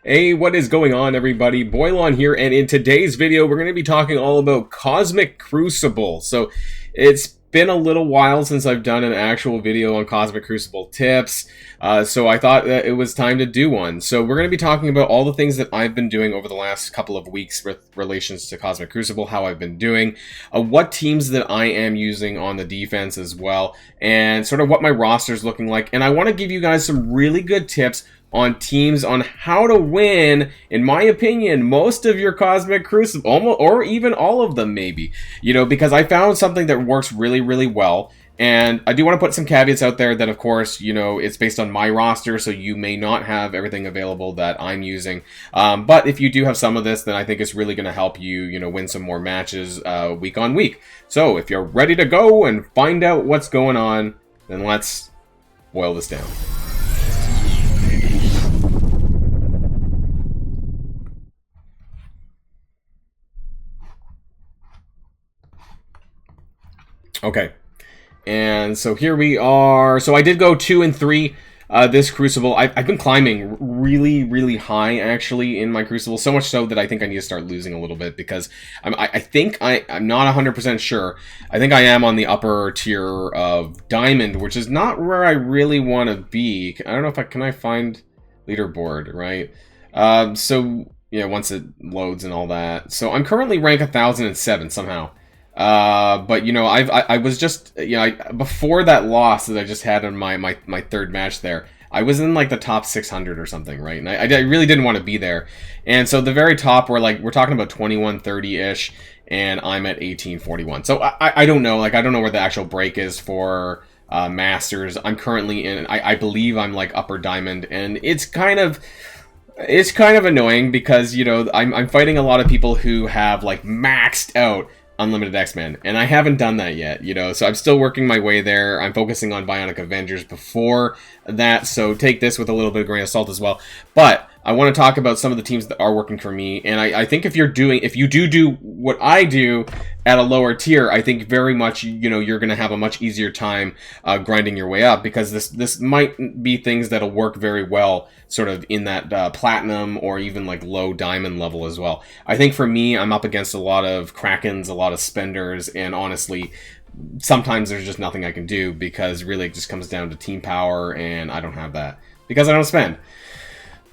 Hey, what is going on, everybody? Boilon here, and in today's video, we're going to be talking all about Cosmic Crucible. So, it's been a little while since I've done an actual video on Cosmic Crucible tips, so I thought that it was time to do one. So, we're going to be talking about all the things that I've been doing over the last couple of weeks with relations to Cosmic Crucible, how I've been doing, what teams that I am using on the defense as well, and sort of what my roster is looking like. And I want to give you guys some really good tips on teams on how to win, in my opinion, most of your Cosmic Crucible, almost, or even all of them maybe, because I found something that works really, really well. And I do want to put some caveats out there that, of course, it's based on my roster, so you may not have everything available that I'm using. But if you do have some of this, then I think it's really going to help you, win some more matches week on week. So if you're ready to go and find out what's going on, then let's boil this down. Okay, and so here we are. So I did go 2 and 3 this Crucible. I've been climbing really, really high, actually, in my Crucible. So much so that I think I need to start losing a little bit, because I'm not 100% sure. I think I am on the upper tier of Diamond, which is not where I really want to be. I don't know if can I find leaderboard, right? So, yeah, once it loads and all that. So I'm currently rank 1007 somehow. But I was just, before that loss that I just had on my third match there, I was in like the top 600 or something, right? And I really didn't want to be there. And so the very top, we're talking about 2130-ish, and I'm at 1841. So I don't know, I don't know where the actual break is for Masters. I'm currently in, I believe I'm like upper Diamond, and it's kind of annoying because, I'm fighting a lot of people who have like maxed out Unlimited X-Men, and I haven't done that yet, so I'm still working my way there. I'm focusing on Bionic Avengers before that, so take this with a little bit of grain of salt as well. But I want to talk about some of the teams that are working for me, and I think if you do what I do at a lower tier, I think very much, you're going to have a much easier time grinding your way up, because this might be things that'll work very well sort of in that platinum or even like low diamond level as well. I think for me, I'm up against a lot of Krakens, a lot of Spenders, and honestly, sometimes there's just nothing I can do, because really it just comes down to team power, and I don't have that because I don't spend.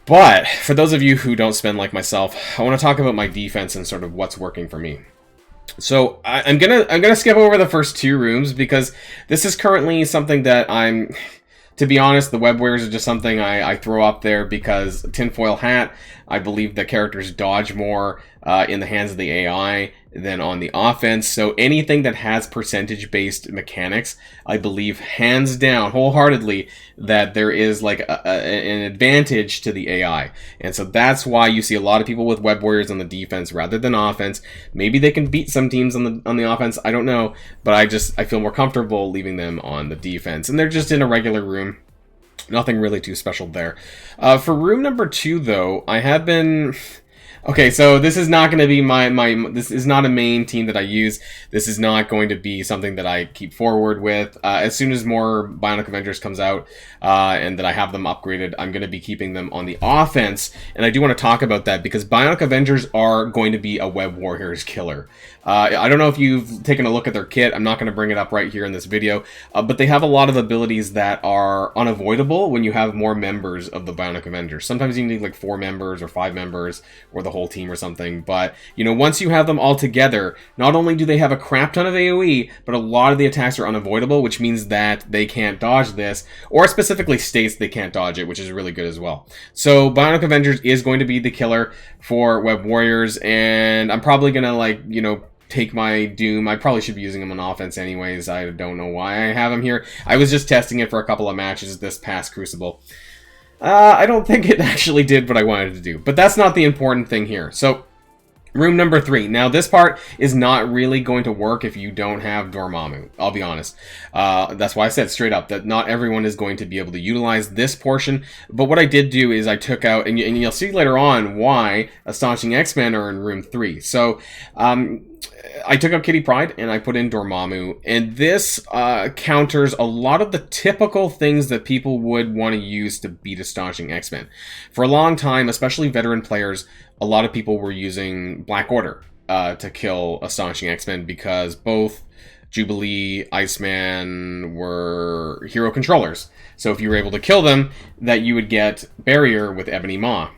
But for those of you who don't spend like myself, I want to talk about my defense and sort of what's working for me. So I'm gonna skip over the first 2 rooms, because this is currently something that to be honest, the web warriors are just something I throw up there because tinfoil hat, I believe the characters dodge more in the hands of the AI than on the offense. So anything that has percentage-based mechanics, I believe hands down, wholeheartedly, that there is like an advantage to the AI. And so that's why you see a lot of people with web warriors on the defense rather than offense. Maybe they can beat some teams on the offense, I don't know, but I feel more comfortable leaving them on the defense. And they're just in a regular room. Nothing really too special there. For room number 2, though, I have been... Okay, so this is not going to be this is not a main team that I use. This is not going to be something that I keep forward with. As soon as more Bionic Avengers comes out, and that I have them upgraded, I'm going to be keeping them on the offense. And I do want to talk about that, because Bionic Avengers are going to be a Web Warriors killer. I don't know if you've taken a look at their kit. I'm not going to bring it up right here in this video, but they have a lot of abilities that are unavoidable when you have more members of the Bionic Avengers. Sometimes you need like 4 members or 5 members, or the whole team or something. But, once you have them all together, not only do they have a crap ton of AoE, but a lot of the attacks are unavoidable, which means that they can't dodge this, or specifically states they can't dodge it, which is really good as well. So Bionic Avengers is going to be the killer for Web Warriors, and I'm probably gonna take my Doom. I probably should be using him on offense anyways. I don't know why I have him here. I was just testing it for a couple of matches this past Crucible. I don't think it actually did what I wanted to do, but that's not the important thing here. So Room number 3. Now, this part is not really going to work if you don't have Dormammu. I'll be honest. That's why I said straight up that not everyone is going to be able to utilize this portion. But what I did do is I took out, and you'll see later on why Astonishing X-Men are in room 3. So, I took out Kitty Pryde and I put in Dormammu, and this counters a lot of the typical things that people would want to use to beat Astonishing X-Men. For a long time, especially veteran players, a lot of people were using Black Order to kill Astonishing X-Men because both Jubilee, Iceman were hero controllers. So if you were able to kill them, that you would get Barrier with Ebony Maw.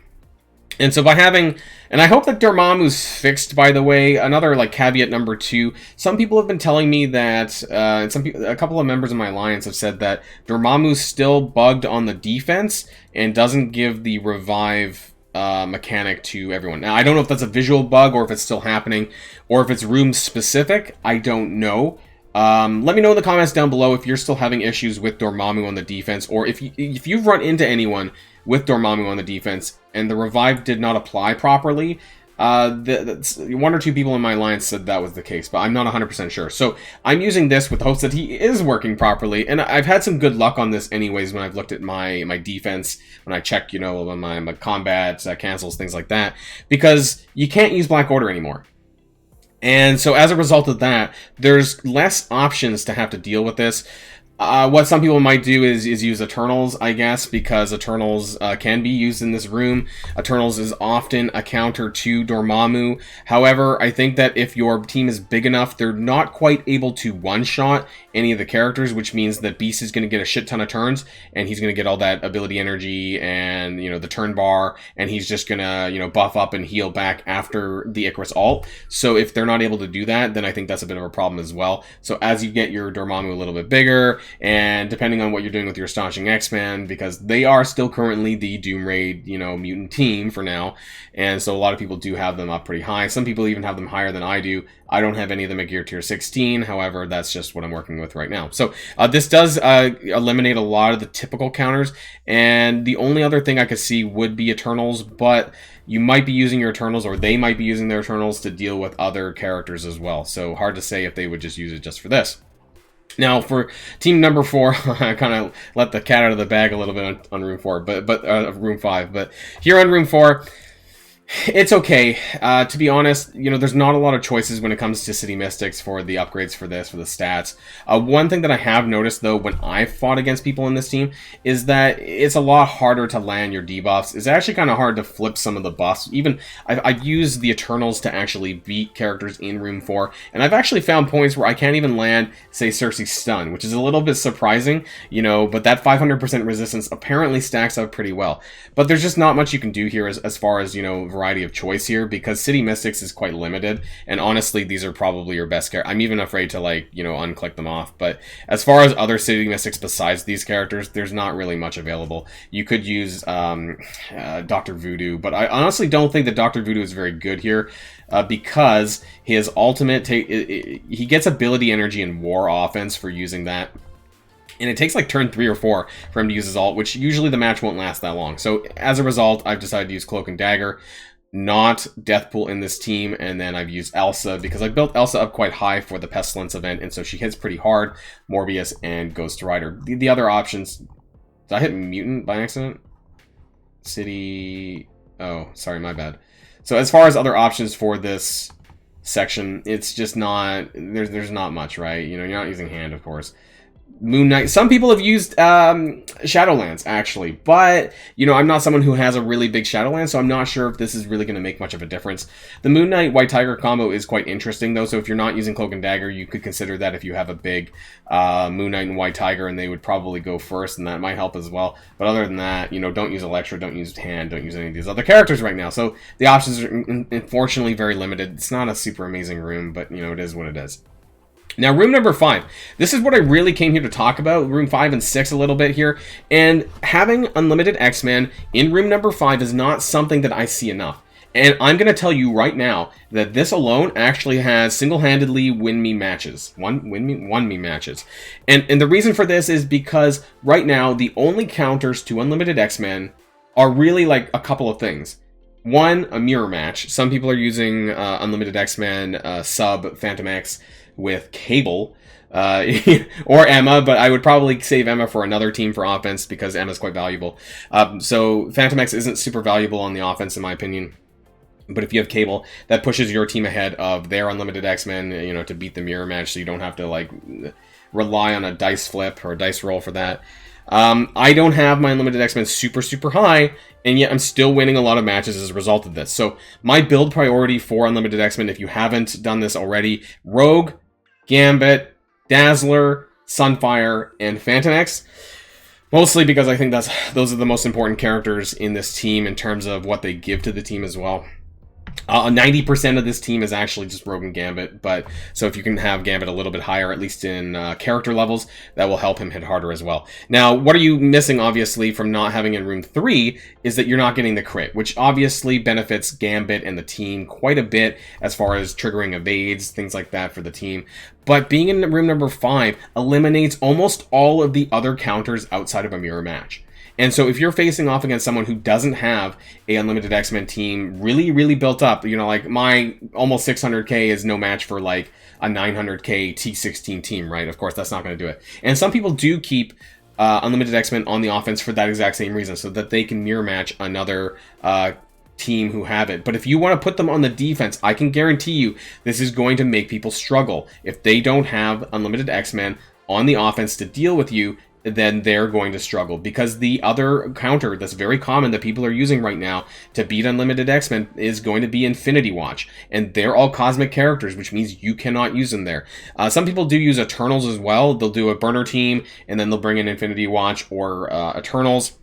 And so by having, and I hope that Dormammu's fixed, by the way. Another like caveat number 2, some people have been telling me that, a couple of members of my alliance have said that Dormammu's still bugged on the defense and doesn't give the revive mechanic to everyone. Now, I don't know if that's a visual bug or if it's still happening or if it's room specific. I don't know. Let me know in the comments down below if you're still having issues with Dormammu on the defense, or if you've run into anyone with Dormammu on the defense and the revive did not apply properly. One or two people in my alliance said that was the case, but I'm not 100% sure. So I'm using this with hopes that he is working properly, and I've had some good luck on this anyways when I've looked at my defense, when I check, you know, my combat, cancels, things like that, because you can't use Black Order anymore. And so as a result of that, there's less options to have to deal with this. What some people might do is use Eternals, I guess, because Eternals can be used in this room. Eternals is often a counter to Dormammu. However, I think that if your team is big enough, they're not quite able to one-shot any of the characters, which means that Beast is going to get a shit ton of turns, and he's going to get all that ability energy and, you know, the turn bar, and he's just going to, you know, buff up and heal back after the Icarus ult. So if they're not able to do that, then I think that's a bit of a problem as well. So as you get your Dormammu a little bit bigger, and depending on what you're doing with your Astonishing X-Men, because they are still currently the Doom Raid, you know, mutant team for now, and so a lot of people do have them up pretty high. Some people even have them higher than I do. I don't have any of them at gear tier 16, however, that's just what I'm working with right now. So this does eliminate a lot of the typical counters, and the only other thing I could see would be Eternals, but you might be using your Eternals, or they might be using their Eternals to deal with other characters as well. So hard to say if they would just use it just for this. Now, for team number 4, I kind of let the cat out of the bag a little bit on room 4, but room 5. But here on room 4, it's okay. To be honest, you know, there's not a lot of choices when it comes to City Mystics for the upgrades for this, for the stats. One thing that I have noticed, though, when I've fought against people in this team, is that it's a lot harder to land your debuffs. It's actually kind of hard to flip some of the buffs. Even, I've used the Eternals to actually beat characters in room 4, and I've actually found points where I can't even land, say, Cersei's stun, which is a little bit surprising, you know, but that 500% resistance apparently stacks up pretty well. But there's just not much you can do here as far as, you know, variety of choice here, because City Mystics is quite limited, and honestly these are probably your best characters. I'm even afraid to, like, you know, unclick them off. But as far as other City Mystics besides these characters, there's not really much available. You could use Dr. Voodoo, but I honestly don't think that Dr. Voodoo is very good here, because his ultimate he gets ability energy and war offense for using that. And it takes like turn 3 or 4 for him to use his ult, which usually the match won't last that long. So as a result, I've decided to use Cloak and Dagger, not Deathpool in this team, and then I've used Elsa because I built Elsa up quite high for the Pestilence event, and so she hits pretty hard, Morbius, and Ghost Rider. The other options... Did I hit Mutant by accident? City... Oh, sorry, my bad. So as far as other options for this section, it's just not... There's not much, right? You know, you're not using Hand, of course. Moon Knight. Some people have used Shadowlands, actually, but, you know, I'm not someone who has a really big Shadowlands, so I'm not sure if this is really going to make much of a difference. The Moon Knight White Tiger combo is quite interesting, though, so if you're not using Cloak and Dagger, you could consider that if you have a big Moon Knight and White Tiger, and they would probably go first, and that might help as well. But other than that, you know, don't use Elektra, don't use Hand, don't use any of these other characters right now. So the options are, unfortunately, very limited. It's not a super amazing room, but, you know, it is what it is. Now, room number 5. This is what I really came here to talk about, room 5 and 6 a little bit here. And having unlimited X-Men in room number 5 is not something that I see enough. And I'm going to tell you right now that this alone actually has single-handedly won me matches. Won me matches. And the reason for this is because right now, the only counters to unlimited X-Men are really like a couple of things. One, a mirror match. Some people are using Unlimited X-Men sub Phantom X with Cable. Or Emma, but I would probably save Emma for another team for offense because Emma's quite valuable. So Phantom X isn't super valuable on the offense in my opinion. But if you have Cable, that pushes your team ahead of their Unlimited X-Men, you know, to beat the mirror match, so you don't have to, like, rely on a dice flip or a dice roll for that. I don't have my Unlimited X-Men super high, and yet I'm still winning a lot of matches as a result of this. So my build priority for Unlimited X-Men, if you haven't done this already, Rogue, Gambit, Dazzler, Sunfire, and Phantom X. Mostly because I think those are the most important characters in this team in terms of what they give to the team as well. 90% of this team is actually just Rogue and Gambit, but so if you can have Gambit a little bit higher, at least in character levels, that will help him hit harder as well. Now, what are you missing, obviously, from not having in Room 3 is that you're not getting the crit, which obviously benefits Gambit and the team quite a bit as far as triggering evades, things like that for the team. But being in room number 5 eliminates almost all of the other counters outside of a mirror match. And so if you're facing off against someone who doesn't have a Unlimited X-Men team really built up, you know, like my almost 600k is no match for like a 900k T16 team, right? Of course, that's not going to do it. And some people do keep Unlimited X-Men on the offense for that exact same reason, so that they can mirror match another team who have it. But if you want to put them on the defense, I can guarantee you this is going to make people struggle. If they don't have Unlimited X-Men on the offense to deal with you, then they're going to struggle, because the other counter that's very common that people are using right now to beat Unlimited X-Men is going to be Infinity Watch, and they're all cosmic characters, which means you cannot use them there. Some people do use Eternals as well. They'll do a burner team and then they'll bring in Infinity Watch or Eternals.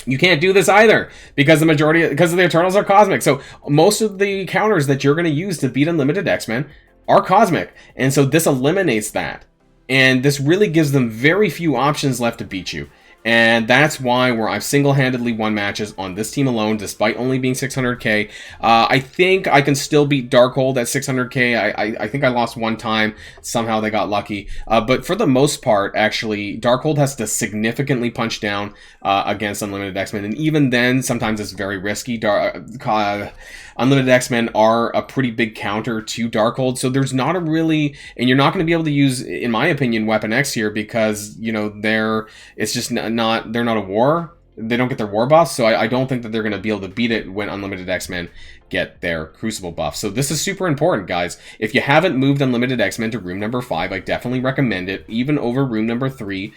You can't do this either because the Eternals are cosmic. So most of the counters that you're going to use to beat Unlimited X-Men are cosmic, and so this eliminates that. And this really gives them very few options left to beat you. And that's why I've single-handedly won matches on this team alone, despite only being 600k. I think I can still beat Darkhold at 600k. I think I lost one time. Somehow they got lucky. But for the most part, actually, Darkhold has to significantly punch down against Unlimited X-Men. And even then, sometimes it's very risky. Unlimited X-Men are a pretty big counter to Darkhold, so there's not a really, and you're not going to be able to use, in my opinion, Weapon X here because, you know, they're not a war. They don't get their war buffs, so I don't think that they're going to be able to beat it when Unlimited X-Men get their Crucible buff. So this is super important, guys. If you haven't moved Unlimited X-Men to room number 5, I definitely recommend it, even over room number 3, you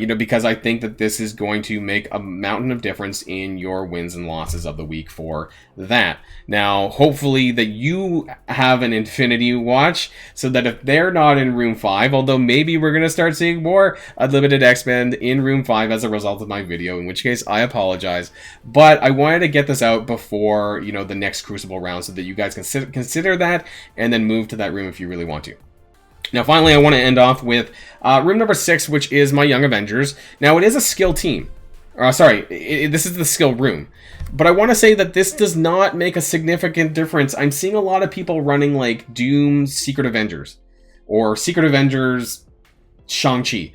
know, because I think that this is going to make a mountain of difference in your wins and losses of the week for that. Now, hopefully that you have an Infinity Watch, so that if they're not in room 5, although maybe we're going to start seeing more Unlimited X-Men in room 5 as a result of my video, in which case I apologize, but I wanted to get this out before, you know, the next Crucible round so that you guys can consider that and then move to that room if you really want to. Now, finally, I want to end off with room number 6, which is my Young Avengers. Now, it is a skill team. This is the skill room. But I want to say that this does not make a significant difference. I'm seeing a lot of people running like Doom Secret Avengers or Secret Avengers Shang-Chi.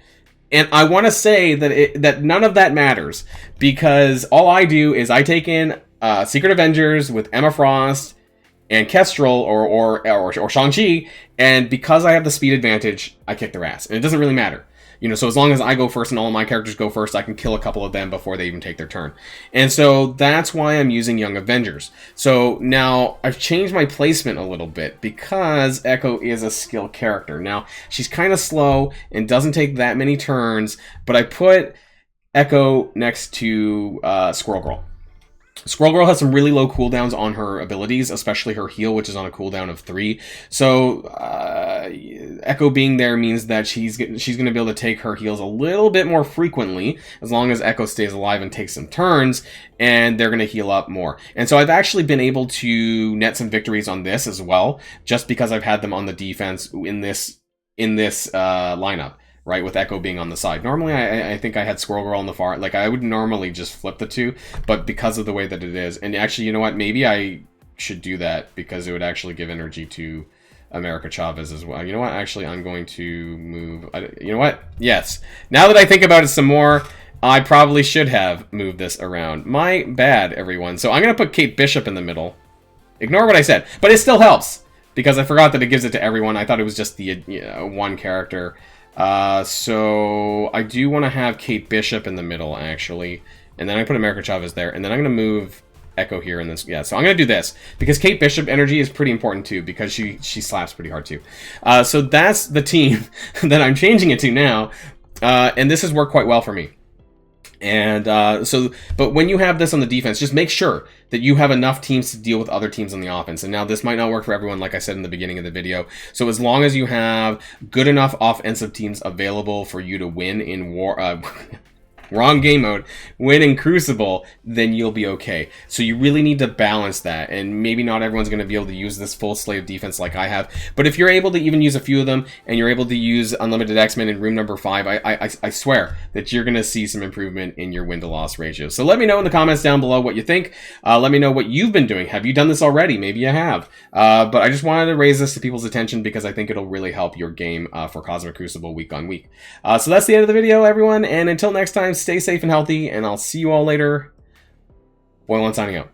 And I want to say that none of that matters, because all I do is I take in Secret Avengers with Emma Frost and Kestrel or Shang-Chi, and because I have the speed advantage, I kick their ass. And it doesn't really matter. You know, so as long as I go first and all of my characters go first, I can kill a couple of them before they even take their turn. And so that's why I'm using Young Avengers. So now I've changed my placement a little bit because Echo is a skill character. Now, she's kind of slow and doesn't take that many turns, but I put Echo next to Squirrel Girl. Squirrel Girl has some really low cooldowns on her abilities, especially her heal, which is on a cooldown of 3. So Echo being there means that she's going to be able to take her heals a little bit more frequently, as long as Echo stays alive and takes some turns, and they're going to heal up more. And so I've actually been able to net some victories on this as well, just because I've had them on the defense in this lineup. Right, with Echo being on the side. Normally, I think I had Squirrel Girl on the far. Like, I would normally just flip the two, but because of the way that it is, and actually, you know what? Maybe I should do that because it would actually give energy to America Chavez as well. You know what? Actually, I'm going to move. You know what? Yes. Now that I think about it some more, I probably should have moved this around. My bad, everyone. So I'm going to put Kate Bishop in the middle. Ignore what I said. But it still helps, because I forgot that it gives it to everyone. I thought it was just the one character. So I do want to have Kate Bishop in the middle, actually. And then I put America Chavez there. And then I'm going to move Echo here. And then, yeah, so I'm going to do this. Because Kate Bishop energy is pretty important, too. Because she slaps pretty hard, too. So that's the team that I'm changing it to now. And this has worked quite well for me. And but when you have this on the defense, just make sure that you have enough teams to deal with other teams on the offense. And now this might not work for everyone, like I said in the beginning of the video. So as long as you have good enough offensive teams available for you to win in war, wrong game mode, win in Crucible, then you'll be okay. So you really need to balance that, and maybe not everyone's going to be able to use this full slate of defense like I have, but if you're able to even use a few of them, and you're able to use Unlimited X-Men in room number 5, I swear that you're going to see some improvement in your win-to-loss ratio. So let me know in the comments down below what you think. Let me know what you've been doing. Have you done this already? Maybe you have. But I just wanted to raise this to people's attention because I think it'll really help your game for Cosmic Crucible week on week. So that's the end of the video, everyone, and until next time, stay safe and healthy, and I'll see you all later. Boilon signing out.